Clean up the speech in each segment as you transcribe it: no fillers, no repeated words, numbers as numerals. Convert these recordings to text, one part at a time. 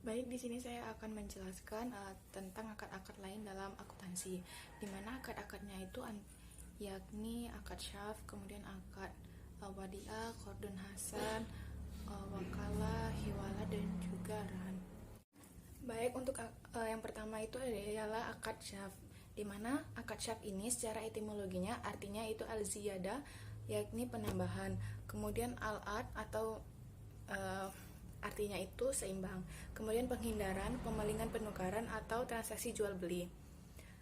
Baik, di sini saya akan menjelaskan tentang akad-akad lain dalam akuntansi, di mana akad-akadnya itu yakni akad syaf, kemudian akad wadiah, qardun hasan, wakalah, hiwalah, dan juga rahan. Baik, untuk yang pertama itu adalah akad syaf, di mana akad syaf ini secara etimologinya artinya itu al-ziyadah, yakni penambahan. Kemudian al-ad atau artinya itu seimbang. Kemudian penghindaran, pemalingan penukaran atau transaksi jual beli.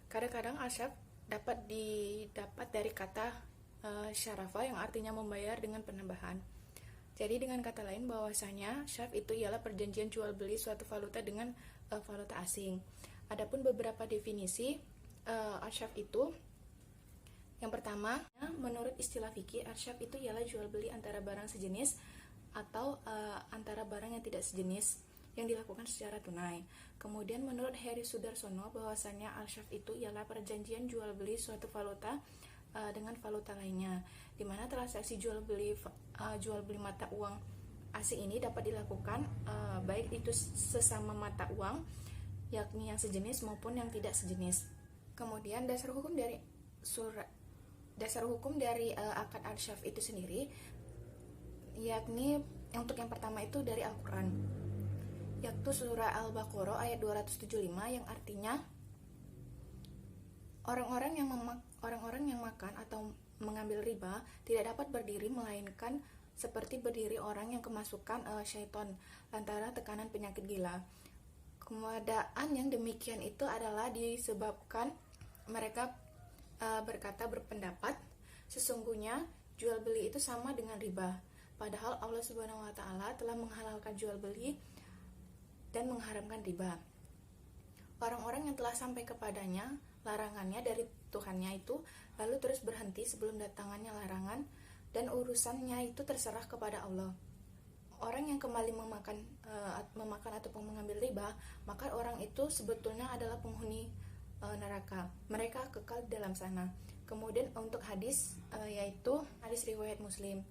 Kadang-kadang al-syaf dapat didapat dari kata syarafa yang artinya membayar dengan penambahan. Jadi dengan kata lain bahwasanya syaf itu ialah perjanjian jual beli suatu valuta dengan valuta asing. Adapun beberapa definisi al-syaf itu, yang pertama, menurut istilah fikih, al-syaf itu ialah jual beli antara barang sejenis atau antara barang yang tidak sejenis yang dilakukan secara tunai. Kemudian menurut Heri Sudarsono bahwasanya al-syaf itu ialah perjanjian jual beli suatu valuta dengan valuta lainnya, di mana transaksi jual beli mata uang asing ini dapat dilakukan baik itu sesama mata uang, yakni yang sejenis maupun yang tidak sejenis. Kemudian dasar hukum dari akad al-syaf itu sendiri, yakni untuk yang pertama itu dari Al-Quran, yaitu surah Al-Baqarah ayat 275 yang artinya orang-orang yang makan atau mengambil riba tidak dapat berdiri melainkan seperti berdiri orang yang kemasukan syaitan lantaran tekanan penyakit gila. Keadaan yang demikian itu adalah disebabkan mereka berpendapat sesungguhnya jual beli itu sama dengan riba, padahal Allah Subhanahu wa taala telah menghalalkan jual beli dan mengharamkan riba. Orang-orang yang telah sampai kepadanya larangannya dari Tuhannya itu lalu terus berhenti sebelum datangannya larangan, dan urusannya itu terserah kepada Allah. Orang yang kembali memakan ataupun mengambil riba, maka orang itu sebetulnya adalah penghuni neraka. Mereka kekal dalam sana. Kemudian untuk hadis, yaitu hadis riwayat Muslim.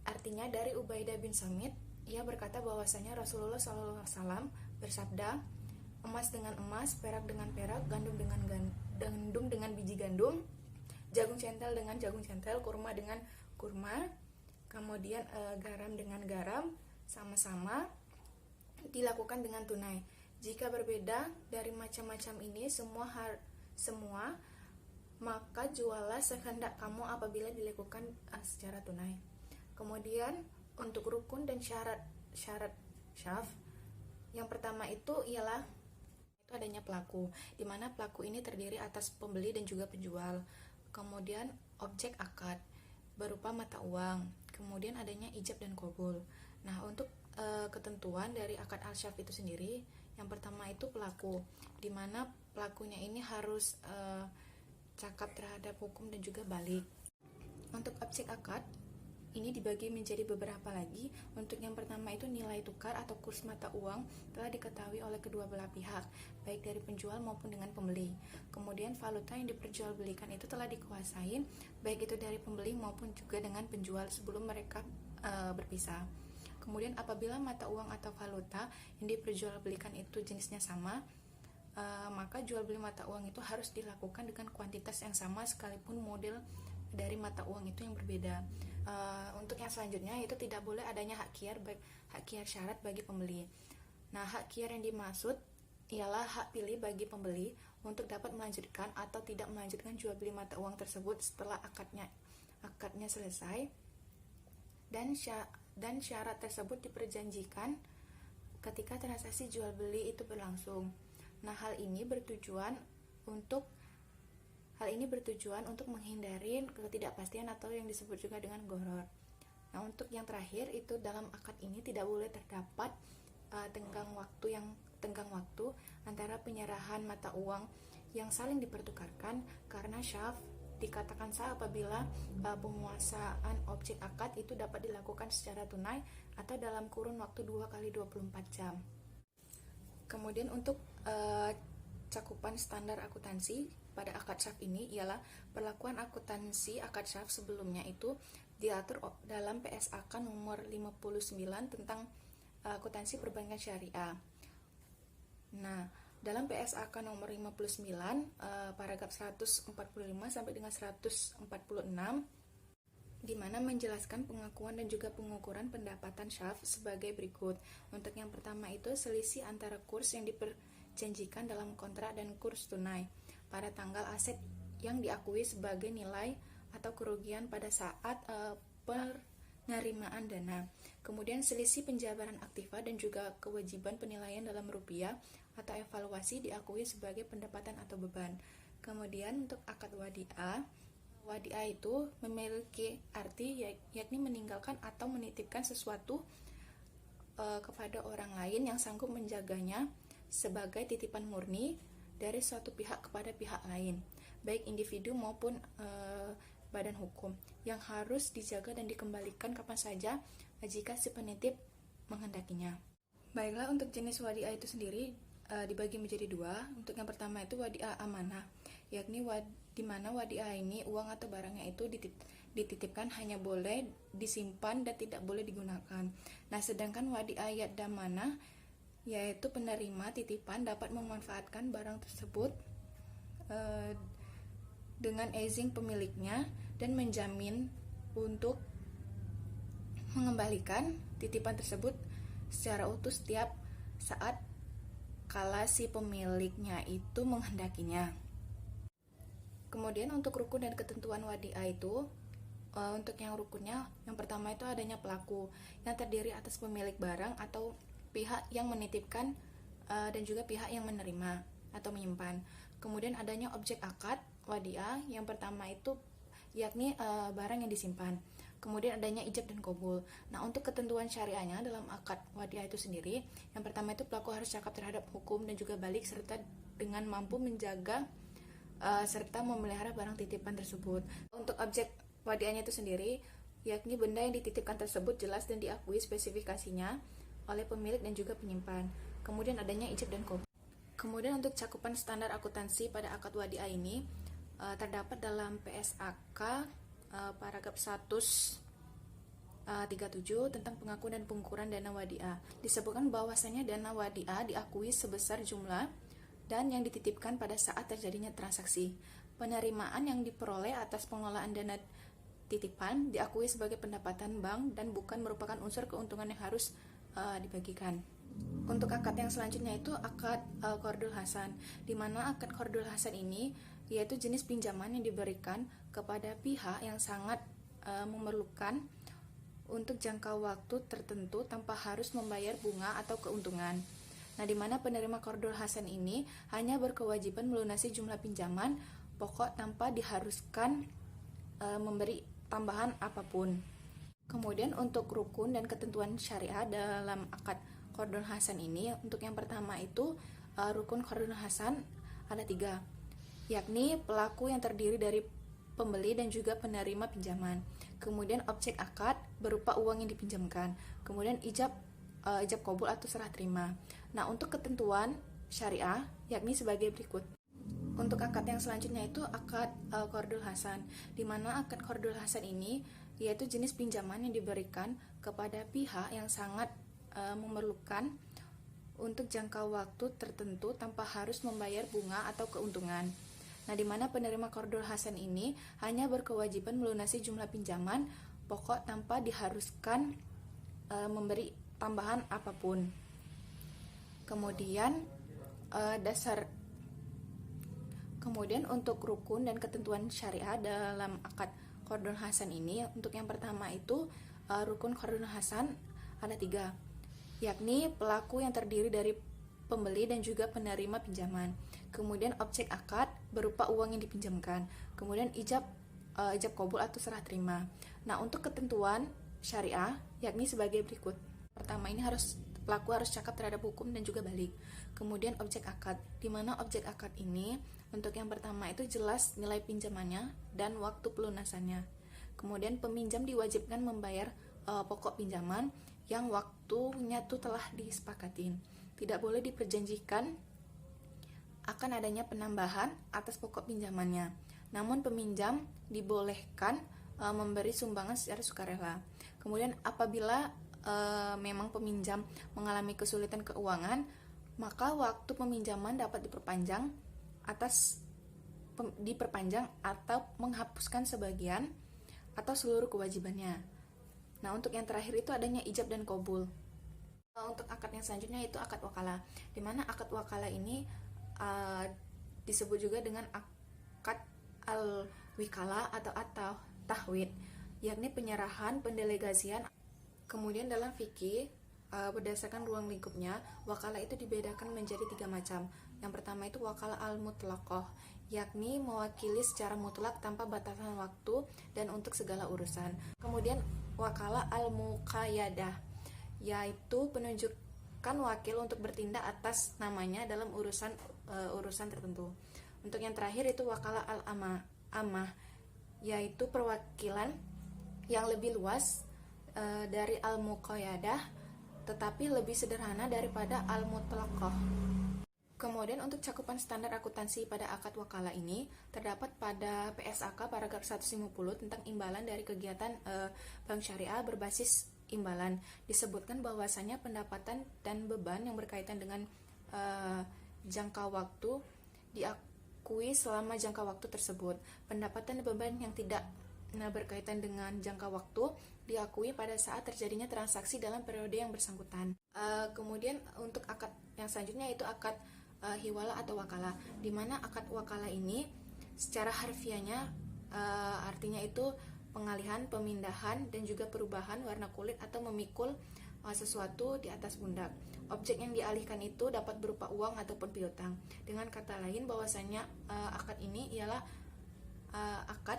Artinya dari Ubaidah bin Samit, ia berkata bahwasanya Rasulullah SAW bersabda, emas dengan emas, perak dengan perak, gandum dengan biji gandum, jagung centel dengan jagung centel, kurma dengan kurma, kemudian garam dengan garam, sama-sama dilakukan dengan tunai. Jika berbeda dari macam-macam ini semua, maka jualah sekehendak kamu apabila dilakukan secara tunai. Kemudian untuk rukun dan syarat syaf, yang pertama itu ialah adanya pelaku, di mana pelaku ini terdiri atas pembeli dan juga penjual. Kemudian objek akad berupa mata uang, kemudian adanya ijab dan qabul. Nah, untuk ketentuan dari akad al-syaf itu sendiri, yang pertama itu pelaku, di mana pelakunya ini harus cakap terhadap hukum dan juga balik. Untuk objek akad ini dibagi menjadi beberapa lagi. Untuk yang pertama itu nilai tukar atau kurs mata uang telah diketahui oleh kedua belah pihak, baik dari penjual maupun dengan pembeli. Kemudian valuta yang diperjualbelikan itu telah dikuasai, baik itu dari pembeli maupun juga dengan penjual sebelum mereka berpisah. Kemudian apabila mata uang atau valuta yang diperjualbelikan itu jenisnya sama, maka jual beli mata uang itu harus dilakukan dengan kuantitas yang sama sekalipun model dari mata uang itu yang berbeda. Untuk yang selanjutnya itu tidak boleh adanya hak kiar syarat bagi pembeli. Nah, hak kiar yang dimaksud ialah hak pilih bagi pembeli untuk dapat melanjutkan atau tidak melanjutkan jual beli mata uang tersebut setelah akadnya selesai, dan syarat tersebut diperjanjikan ketika transaksi jual beli itu berlangsung. Nah, hal ini bertujuan untuk menghindari ketidakpastian atau yang disebut juga dengan gharar. Nah, untuk yang terakhir itu dalam akad ini tidak boleh terdapat tenggang waktu antara penyerahan mata uang yang saling dipertukarkan, karena syaf dikatakan sah apabila penguasaan objek akad itu dapat dilakukan secara tunai atau dalam kurun waktu 2x24 jam. Kemudian untuk cakupan standar akuntansi pada akad syaf ini ialah perlakuan akuntansi akad syaf sebelumnya itu diatur dalam PSAK nomor 59 tentang akuntansi perbankan syariah. Nah, dalam PSAK nomor 59, paragraf 145 sampai dengan 146, di mana menjelaskan pengakuan dan juga pengukuran pendapatan syaf sebagai berikut. Untuk yang pertama itu selisih antara kurs yang diperjanjikan dalam kontrak dan kurs tunai pada tanggal aset yang diakui sebagai nilai atau kerugian pada saat penerimaan dana. Kemudian selisih penjabaran aktiva dan juga kewajiban penilaian dalam rupiah atau evaluasi diakui sebagai pendapatan atau beban. Kemudian untuk akad wadiah, wadiah itu memiliki arti yakni meninggalkan atau menitipkan sesuatu kepada orang lain yang sanggup menjaganya sebagai titipan murni dari suatu pihak kepada pihak lain, baik individu maupun badan hukum, yang harus dijaga dan dikembalikan kapan saja jika si penitip menghendakinya. Baiklah, untuk jenis wadiah itu sendiri dibagi menjadi dua. Untuk yang pertama itu wadiah amanah, yakni di mana wadiah ini uang atau barangnya itu dititipkan hanya boleh disimpan dan tidak boleh digunakan. Nah, sedangkan wadiah yadamanah yaitu penerima titipan dapat memanfaatkan barang tersebut dengan izin pemiliknya dan menjamin untuk mengembalikan titipan tersebut secara utuh setiap saat kala si pemiliknya itu menghendakinya. Kemudian untuk rukun dan ketentuan wadiah itu, untuk yang rukunnya, yang pertama itu adanya pelaku yang terdiri atas pemilik barang atau pihak yang menitipkan dan juga pihak yang menerima atau menyimpan. Kemudian adanya objek akad wadiah, yang pertama itu yakni barang yang disimpan. Kemudian adanya ijab dan qabul. Nah, untuk ketentuan syariahnya dalam akad wadiah itu sendiri, yang pertama itu pelaku harus cakap terhadap hukum dan juga balik serta dengan mampu menjaga serta memelihara barang titipan tersebut. Untuk objek wadiahnya itu sendiri, yakni benda yang dititipkan tersebut jelas dan diakui spesifikasinya oleh pemilik dan juga penyimpan. Kemudian adanya ijab dan qabul. Kemudian untuk cakupan standar akuntansi pada akad wadiah ini terdapat dalam PSAK paragraf 137 tentang pengakuan dan pengukuran dana wadiah. Disebutkan bahwasanya dana wadiah diakui sebesar jumlah dan yang dititipkan pada saat terjadinya transaksi. Penerimaan yang diperoleh atas pengelolaan dana titipan diakui sebagai pendapatan bank dan bukan merupakan unsur keuntungan yang harus dibagikan. Untuk akad yang selanjutnya itu akad qardul hasan, di mana akad qardul hasan ini yaitu jenis pinjaman yang diberikan kepada pihak yang sangat memerlukan untuk jangka waktu tertentu tanpa harus membayar bunga atau keuntungan. Nah, di mana penerima qardul hasan ini hanya berkewajiban melunasi jumlah pinjaman pokok tanpa diharuskan memberi tambahan apapun. Kemudian untuk rukun dan ketentuan syariah dalam akad qardul hasan ini, untuk yang pertama itu rukun qardul hasan ada 3, yakni pelaku yang terdiri dari pembeli dan juga penerima pinjaman. Kemudian objek akad berupa uang yang dipinjamkan. Kemudian ijab qabul atau serah terima. Nah, untuk ketentuan syariah yakni sebagai berikut. Untuk akad yang selanjutnya itu akad qardul hasan, di mana akad qardul hasan ini yaitu jenis pinjaman yang diberikan kepada pihak yang sangat memerlukan untuk jangka waktu tertentu tanpa harus membayar bunga atau keuntungan. Nah, di mana penerima qardul hasan ini hanya berkewajiban melunasi jumlah pinjaman pokok tanpa diharuskan memberi tambahan apapun. Kemudian Kemudian untuk rukun dan ketentuan syariah dalam akad qardul hasan ini, untuk yang pertama itu rukun qardul hasan ada 3, yakni pelaku yang terdiri dari pembeli dan juga penerima pinjaman. Kemudian objek akad berupa uang yang dipinjamkan. Kemudian ijab qabul atau serah terima. Nah, untuk ketentuan syariah yakni sebagai berikut. Pertama, ini pelaku harus cakap terhadap hukum dan juga balik. Kemudian objek akad, di mana objek akad ini untuk yang pertama itu jelas nilai pinjamannya dan waktu pelunasannya. Kemudian peminjam diwajibkan membayar pokok pinjaman yang waktunya itu telah disepakatin. Tidak boleh diperjanjikan akan adanya penambahan atas pokok pinjamannya. Namun peminjam dibolehkan memberi sumbangan secara sukarela. Kemudian apabila memang peminjam mengalami kesulitan keuangan, maka waktu peminjaman dapat diperpanjang atau menghapuskan sebagian atau seluruh kewajibannya. Nah, untuk yang terakhir itu adanya ijab dan qabul. Untuk akad yang selanjutnya itu akad wakalah, di mana akad wakalah ini disebut juga dengan akad al-wikalah atau tahwid, yakni penyerahan, pendelegasian. Kemudian dalam fikih, berdasarkan ruang lingkupnya, wakalah itu dibedakan menjadi 3 macam. Yang pertama itu wakalah al-mutlaqah, yakni mewakili secara mutlak tanpa batasan waktu dan untuk segala urusan. Kemudian wakalah al-muqayyadah, yaitu penunjukan wakil untuk bertindak atas namanya dalam urusan tertentu. Untuk yang terakhir itu wakalah al-amah, yaitu perwakilan yang lebih luas dari al-muqayyadah, tetapi lebih sederhana daripada al-mutlaqah. Kemudian untuk cakupan standar akuntansi pada akad wakalah ini terdapat pada PSAK paragraf 150 tentang imbalan dari kegiatan bank syariah berbasis imbalan. Disebutkan bahwasanya pendapatan dan beban yang berkaitan dengan jangka waktu diakui selama jangka waktu tersebut. Pendapatan dan beban yang tidak berkaitan dengan jangka waktu diakui pada saat terjadinya transaksi dalam periode yang bersangkutan. Kemudian untuk akad yang selanjutnya itu akad hiwalah atau wakalah, di mana akad wakalah ini secara harfiahnya artinya itu pengalihan, pemindahan, dan juga perubahan warna kulit atau memikul sesuatu di atas pundak. Objek yang dialihkan itu dapat berupa uang ataupun piutang. Dengan kata lain bahwasanya akad ini ialah akad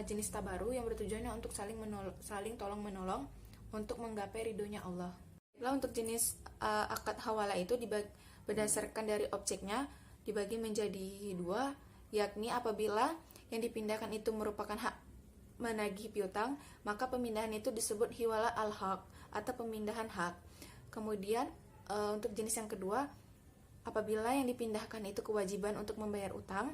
jenis tabaru yang bertujuannya untuk saling tolong menolong untuk menggapai ridhonya Allah. Lalu untuk jenis akad hawalah itu berdasarkan dari objeknya dibagi menjadi 2, yakni apabila yang dipindahkan itu merupakan hak menagih piutang, maka pemindahan itu disebut hiwalah al-haq atau pemindahan hak. Kemudian untuk jenis yang kedua, apabila yang dipindahkan itu kewajiban untuk membayar utang,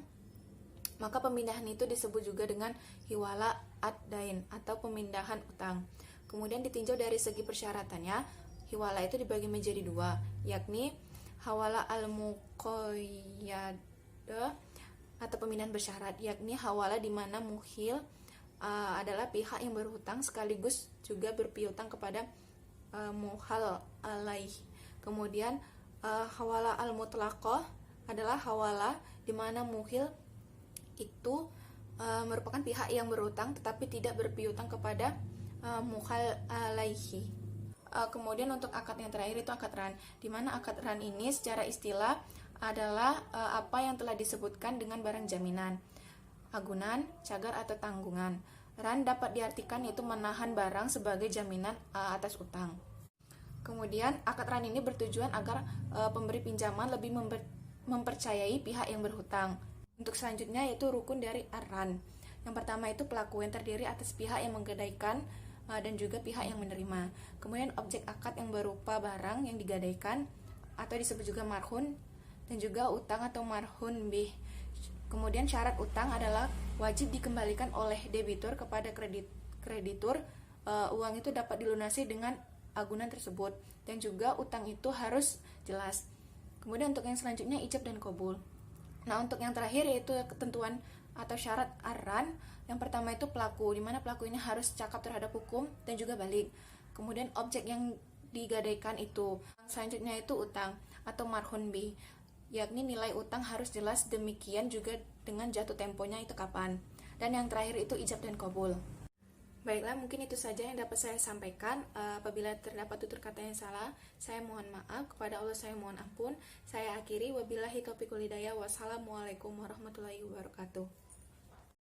maka pemindahan itu disebut juga dengan hiwalah ad-dain atau pemindahan utang. Kemudian ditinjau dari segi persyaratannya, hiwalah itu dibagi menjadi 2, yakni hawalah al-muqayyadah atau pemindahan bersyarat, yakni hawalah di mana muhil adalah pihak yang berhutang sekaligus juga berpiutang kepada muhal alaih. Kemudian hawalah al-mutlaqah adalah hawalah di mana muhil itu merupakan pihak yang berhutang tetapi tidak berpiutang kepada muhal alaihi. Kemudian untuk akad yang terakhir itu akad ran, di mana akad ran ini secara istilah adalah apa yang telah disebutkan dengan barang jaminan, agunan, cagar atau tanggungan. Ran dapat diartikan yaitu menahan barang sebagai jaminan atas utang. Kemudian akad ran ini bertujuan agar pemberi pinjaman lebih mempercayai pihak yang berhutang. Untuk selanjutnya yaitu rukun dari ar-ran. Yang pertama itu pelaku yang terdiri atas pihak yang menggadaikan dan juga pihak yang menerima. Kemudian objek akad yang berupa barang yang digadaikan atau disebut juga marhun, dan juga utang atau marhun bih. Kemudian syarat utang adalah wajib dikembalikan oleh debitur kepada kreditur. Uang itu dapat dilunasi dengan agunan tersebut, dan juga utang itu harus jelas. Kemudian untuk yang selanjutnya ijab dan qabul. Nah, untuk yang terakhir yaitu ketentuan atau syarat ar-ran. Yang pertama itu pelaku, di mana pelaku ini harus cakap terhadap hukum dan juga balik. Kemudian objek yang digadaikan itu. Selanjutnya itu utang atau marhun bih, yakni nilai utang harus jelas, demikian juga dengan jatuh temponya itu kapan. Dan yang terakhir itu ijab dan qabul. Baiklah, mungkin itu saja yang dapat saya sampaikan. Apabila terdapat tutur kata yang salah, saya mohon maaf. Kepada Allah saya mohon ampun. Saya akhiri, wabillahi taufiq wal hidayah. Wassalamualaikum warahmatullahi wabarakatuh.